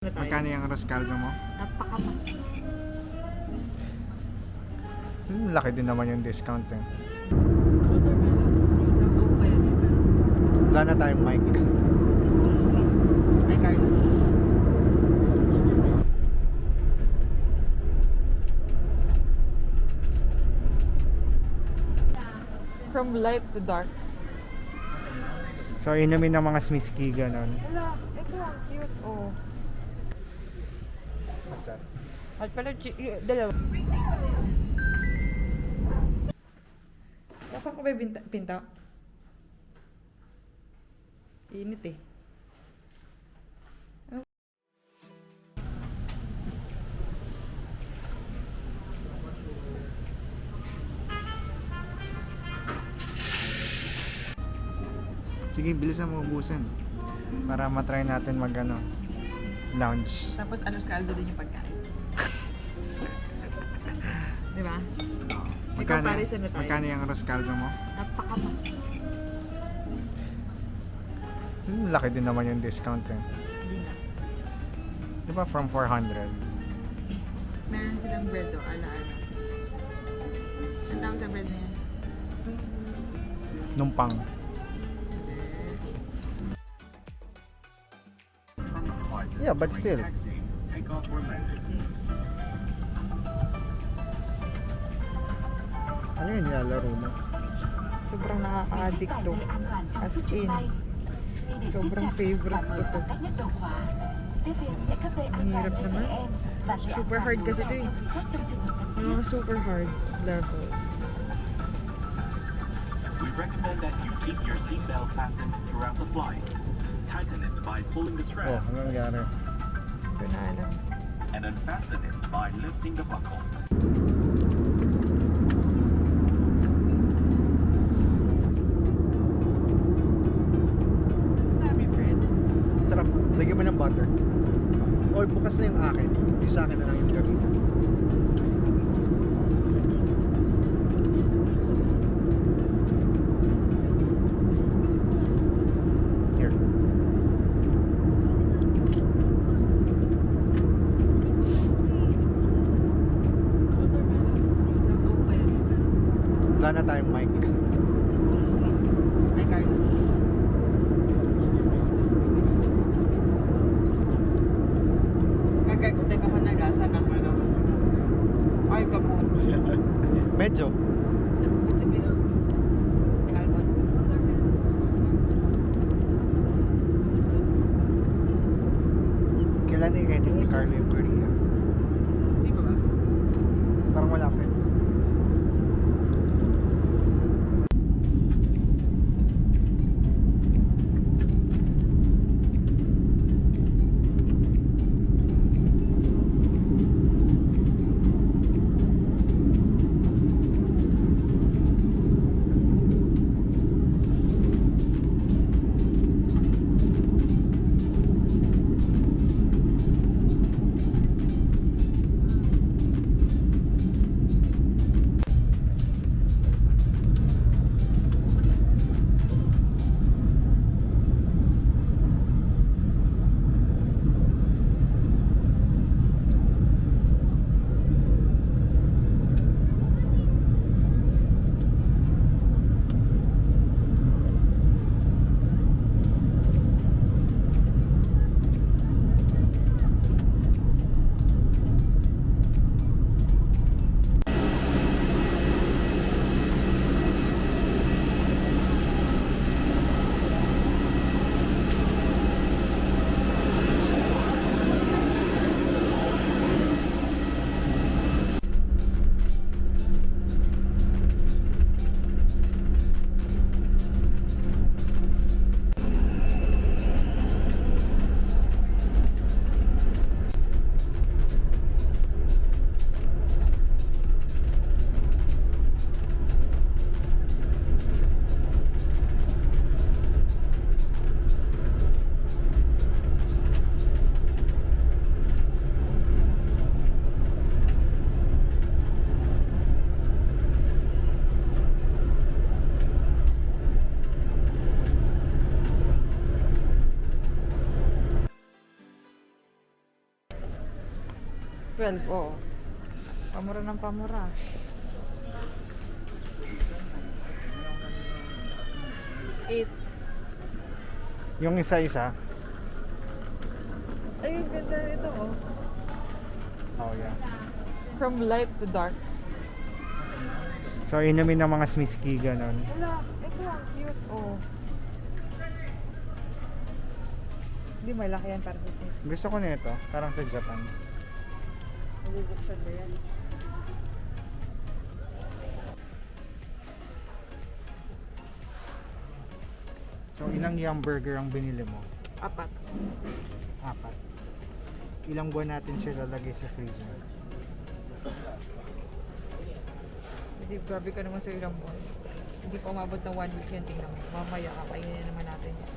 Magkano yung Roscaldo mo? Napakamahal. Laki din naman yung discount eh. So pa yun dito. Wala na tayong mic. May card. From light to dark. So inumin ng mga smiski ganon. Wala, ito ang cute. Oh. What's that? At pala, dalawa. Tapos ko ba yung pinta? Init eh. Sige, bilisan mo ubusin. Para matry natin mag lounge. Tapos Roscaldo din yung pagkain. Di ba? Magkano, Comparison na tayo. magkano yung Roscaldo mo? Napakamahal. Laki din naman yung discount eh. Hindi na. Di ba from 400? Meron silang bread do, ala-ala. Ang tawag sa bread na yan? Numpang. Yeah, but still. Ano yung nilalaro mo? Sobrang nakaka-addict to. As in, sobrang favorite ko to. Ang hirap naman. Super hard kasi to eh. Yung mga super hard levels. We recommend that you keep your seatbelt fastened throughout the flight. Tighten it by pulling the Oh, strap ano nangyari? Ito na alam. and unfasten it by lifting the buckle. Dami bread. Sarap. Lagyan mo ng butter. Or bukas na yung akin. Yung sa akin na lang yung gawin. Here. So pa yun dito. Wala na tayong mic. May card. Mag-expect ako ng lasa ng ano. Ay, kapon. Medyo. Kasi may almond. Kailan i-edit ni Carlo yung Korea? Di ba ba? Parang wala pa eh. 12, oo. Pamura ng pamura. Eight. Yung isa-isa. Ay, ang ganda ito, oh. Oh, yeah. From light to dark. So, inumin ng mga smiski, ganon. Wala, ito ang cute, oh. Hindi, malaki yan para sa Smith. Gusto ko nito, parang sa Japan. Nabubuksan ba yan? So, ilang yum burger ang binili mo? 4. 4. Ilang buwan natin siya lalagay sa freezer? Hindi, grabe ka naman sa ilang buwan. Hindi pa umabot ng 1 week yan, tingnan mo. Mamaya, kakainin naman natin yan.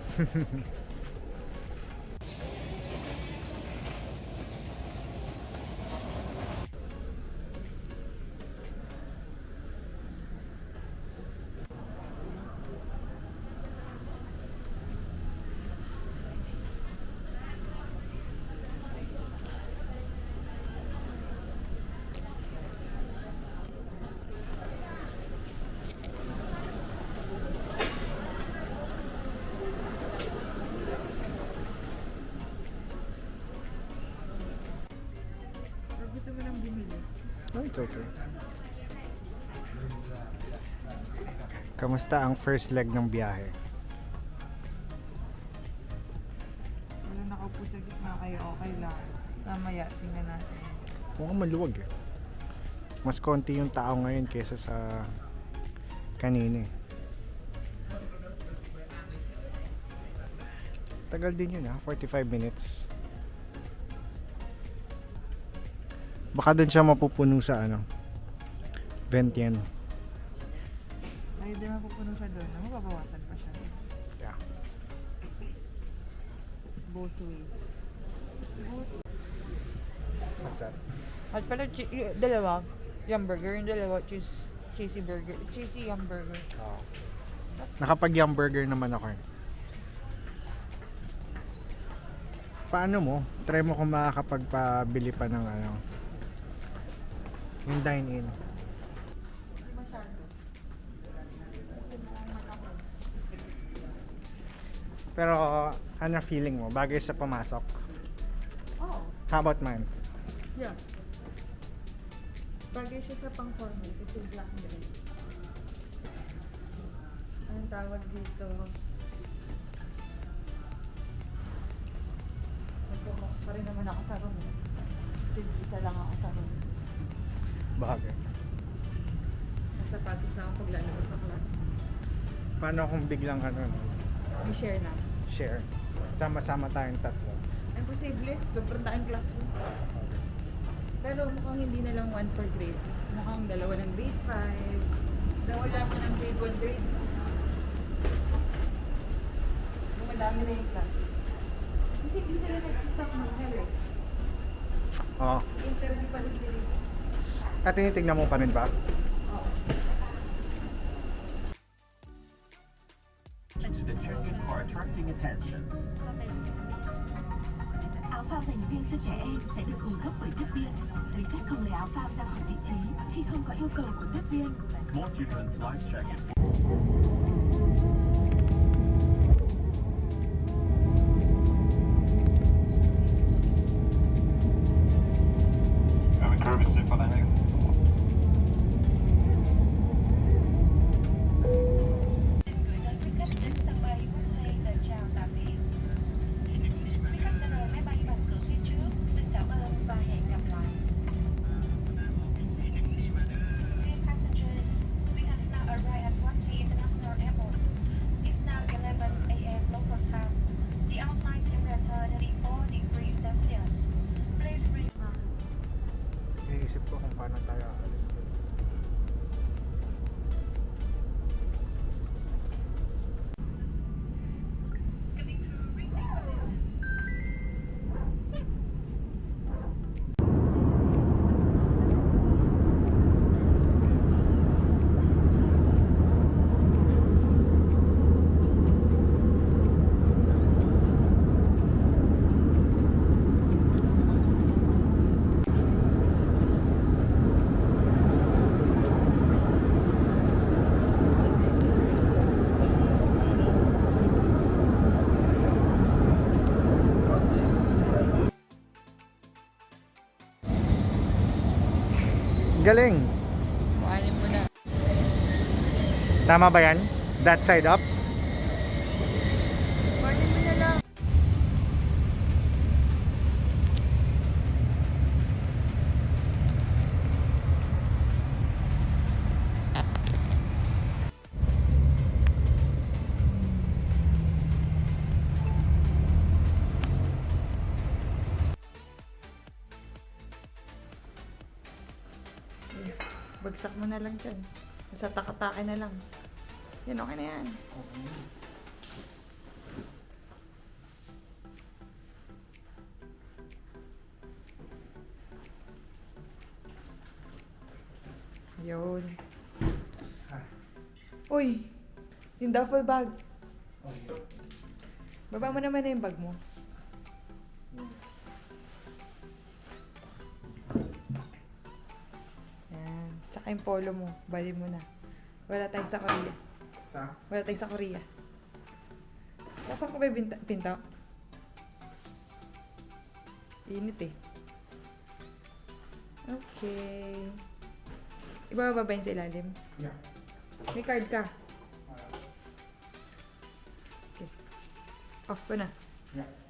Pero gusto mo nang bumili. Oh, it's okay. Kamusta ang first leg ng biyahe? Wala nakaupo sa gitna kayo, okay lang. Mamaya, tingnan natin. Mukhang maluwag eh. Mas konti yung tao ngayon kaysa sa kanina eh. Tagal din yun 45 minutes. Baka doon siya mapupuno sa ano, 20 yen. Ay, di mapupuno siya doon. Mababawasan pa siya. Yeah. Both ways. What's that? At pala, dalawa. Yum burger. Yung dalawa, cheesy burger. Cheesy yum burger. Oh. Nakapag yum burger naman ako eh. Paano mo? Try mo kung makakapagpabili pa ng ano, yung dine-in. Masyado. Pero ano feeling mo? Bagay sa pumasok? Oh, How about mine? yeah. Bagay siya sa pang-formal kasi black bread. Anong tawag dito? Nagpumox pa rin naman ako sa room. Since isa lang ako sa room. Bagay. Sapatos lang ako paglalabas sa class. Paano kung biglang ano, no? May share na. Share? Sama-sama tayong tatlo. Ang posible, sobrang daang classroom. Pero mukhang hindi na lang 1 per grade. Mukhang dalawa ng grade 5. Dalawa mo ng grade 1, grade 2. Dumadami na yung classes. Kasi hindi sila nagsistop ng hair eh. Oo. Interview pa rin sila. At tinitignan mo pa rin ba? The check-in for attracting attention. Áo phao dành riêng cho trẻ em sẽ được cung cấp bởi tiếp viên. Hành khách không lấy áo phao ra khỏi vị trí khi không có yêu cầu của tiếp viên. Small children's life jacket. Gửi tới quý khách đến sân bay Quốc tế lời chào tạm biệt. Quý khách đã rời máy bay bằng cửa phía trước. Xin cảm ơn và hẹn gặp lại. Dear passengers, we have now arrived at Guangzhou International Airport. It's now 11 a.m. local time. The outside temperature 34 degrees Celsius. Please refrain. Iniisip ko kung paano tayo aalis. Galing. Kuhanin mo na. Tama ba yan? That side up? Kuhanin mo na lang. Bagsak mo na lang dyan. Nasa takatake na lang. Yan, okay na yan. Yun. Uy! Yung duffel bag. Baba mo naman na yung bag mo. Yan. Tsaka yung polo mo. Bali mo na. Wala tayong sa Korea. Sa? Wala tayong sa Korea. Tapos ko ba yung pinto? Init eh. Okay. Ibababa ba yun sa ilalim? Yeah. May card ka. Okay. Off ko na. Yeah.